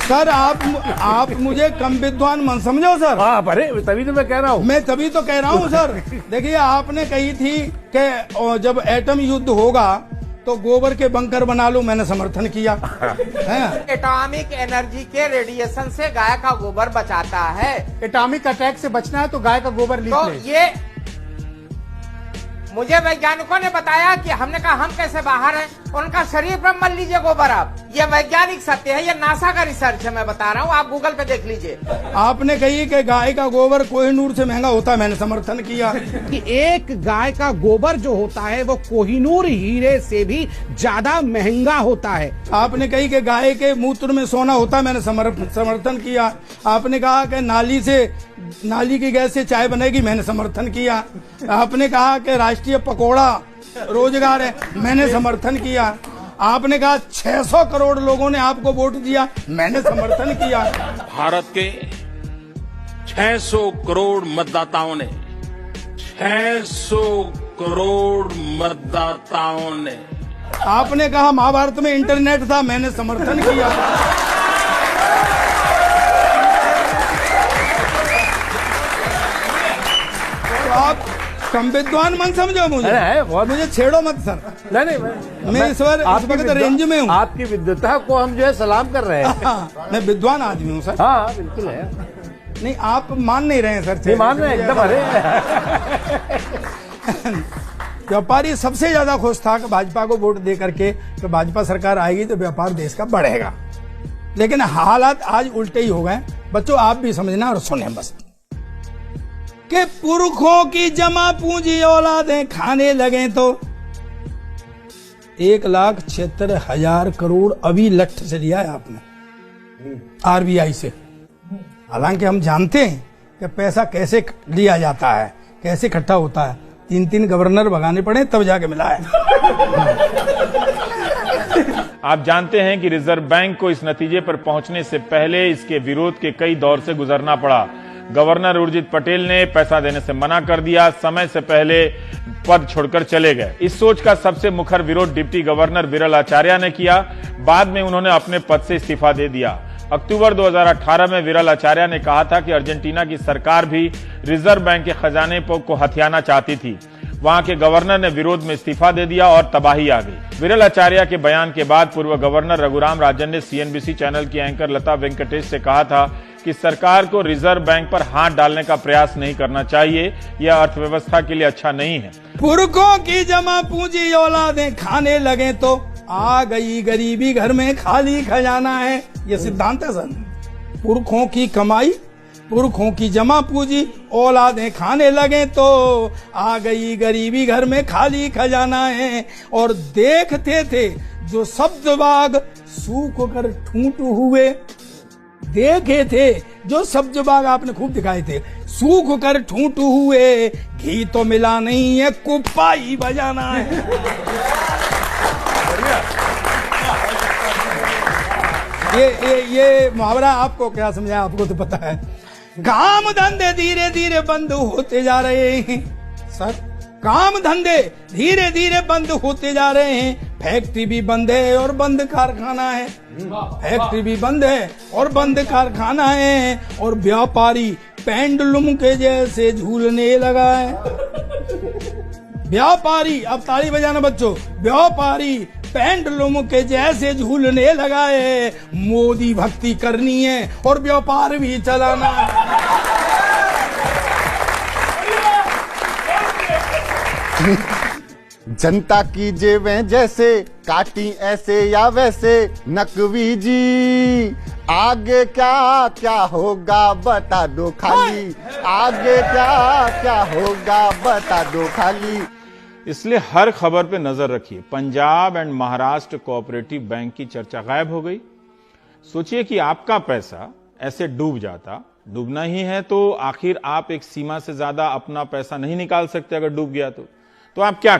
Sir आप मुझे कम विद्वान मन समझो सर। हाँ, अरे तभी तो मैं कह रहा हूँ। मैं तभी तो कह रहा हूँ सर। देखिए, आपने कही थी कि जब एटम युद्ध होगा तो गोबर के बंकर बना लो, मैंने समर्थन किया है। एटॉमिक एनर्जी के रेडिएशन से गाय का गोबर बचाता है। एटॉमिक अटैक से बचना है तो गाय का गोबर लीप तो ले। ये मुझे वैज्ञानिकों ने बताया कि हमने कहा हम कैसे बाहर हैं, उनका शरीर पर मल लीजिए गोबर आप। ये वैज्ञानिक सत्य है, ये नासा का रिसर्च है, मैं बता रहा हूँ, आप गूगल पे देख लीजिए। आपने कही कि गाय का गोबर कोहिनूर से महंगा होता है, मैंने समर्थन किया कि एक गाय का गोबर जो होता है वो कोहिनूर हीरे से भी ज्यादा महंगा होता है। आपने कही कि गाय के मूत्र में सोना होता है, मैंने समर्थन किया। आपने कहा कि नाली की गैस से चाय बनेगी, मैंने समर्थन किया। आपने कहा कि राष्ट्रीय पकौड़ा रोजगार है, मैंने समर्थन किया। आपने कहा 600 करोड़ लोगों ने आपको वोट दिया, मैंने समर्थन किया। भारत के 600 करोड़ मतदाताओं ने 600 करोड़ मतदाताओं ने आपने कहा महाभारत में इंटरनेट था, मैंने समर्थन किया। तो आप कम विद्वान मन समझो मुझे छेड़ो मत सर। नहीं, मैं इस वक्त रेंज में हूँ। आपकी विद्वता को हम जो है सलाम कर रहे हैं। मैं विद्वान आदमी हूँ सर। हाँ, बिल्कुल है। नहीं, आप मान नहीं रहे हैं सर। नहीं मान रहे हैं एकदम। अरे व्यापारी सबसे ज्यादा खुश था कि भाजपा को वोट दे करके तो भाजपा सरकार आएगी तो व्यापार देश का बढ़ेगा। लेकिन हालात आज उल्टे ही हो गए। बच्चों, आप भी समझना और सुने बस कि पुरखों की जमा पूंजी औलादें खाने लगे तो 1,76,000 करोड़ अभी लठ से लिया है आपने आरबीआई से। हालांकि हम जानते हैं कि पैसा कैसे लिया जाता है, कैसे इकट्ठा होता है। 3 गवर्नर भगाने पड़े तब जाके मिला है। आप जानते हैं कि रिजर्व बैंक को इस नतीजे पर पहुंचने से पहले इसके विरोध के कई दौर से गुजरना पड़ा। गवर्नर उर्जित पटेल ने पैसा देने से मना कर दिया, समय से पहले पद छोड़कर चले गए। इस सोच का सबसे मुखर विरोध डिप्टी गवर्नर विरल आचार्य ने किया। बाद में उन्होंने अपने पद से इस्तीफा दे दिया। अक्टूबर 2018 में विरल आचार्य ने कहा था कि अर्जेंटीना की सरकार भी रिजर्व बैंक के खजाने को हथियाना चाहती थी। वहां के गवर्नर ने विरोध में इस्तीफा दे दिया और तबाही आ गई। विरल आचार्य के बयान के बाद पूर्व गवर्नर रघुराम राजन ने सीएनबीसी चैनल की एंकर लता वेंकटेश से कहा था कि सरकार को रिजर्व बैंक पर हाथ डालने का प्रयास नहीं करना चाहिए, यह अर्थव्यवस्था के लिए अच्छा नहीं है। पुरखों की जमा पूंजी औलादें खाने लगे तो आ गई गरीबी, घर में खाली खजाना है, यह सिद्धांत है सर। पुरखों की कमाई, पुरखों की जमा पूंजी औलादें खाने लगे तो आ गई गरीबी, घर में खाली खजाना है। और देखते थे जो शब्द बाग सूख कर ठूंठ हुए, देखे थे जो सब्ज बाग आपने खूब दिखाए थे, सूख कर ठूंठ हुए, घी तो मिला नहीं है, कुप्पा ही बजाना है। ये मुहावरा आपको क्या समझाया, आपको तो पता है। काम धंधे धीरे धीरे बंद होते जा रहे हैं सर, काम धंधे धीरे धीरे बंद होते जा रहे हैं। फैक्ट्री भी बंद है और बंद कारखाना है, फैक्ट्री भी बंद है और बंद कारखाना है। और व्यापारी पेंडुलम के जैसे झूलने लगा है। व्यापारी, अब ताली बजाना बच्चों, व्यापारी पेंडुलम के जैसे झूलने लगा है। मोदी भक्ति करनी है और व्यापार भी चलाना है। जनता की जेबें जैसे काटी ऐसे या वैसे, नकवी जी आगे क्या क्या होगा बता दो खाली, आगे क्या क्या होगा बता दो खाली। इसलिए हर खबर पे नजर रखिए। Punjab and Maharashtra cooperative bank की चर्चा गायब हो गई। सोचिए कि आपका पैसा ऐसे डूब जाता। डूबना ही है तो आखिर आप एक सीमा से ज्यादा अपना पैसा नहीं निकाल सकते। अगर डूब गया तो आप क्या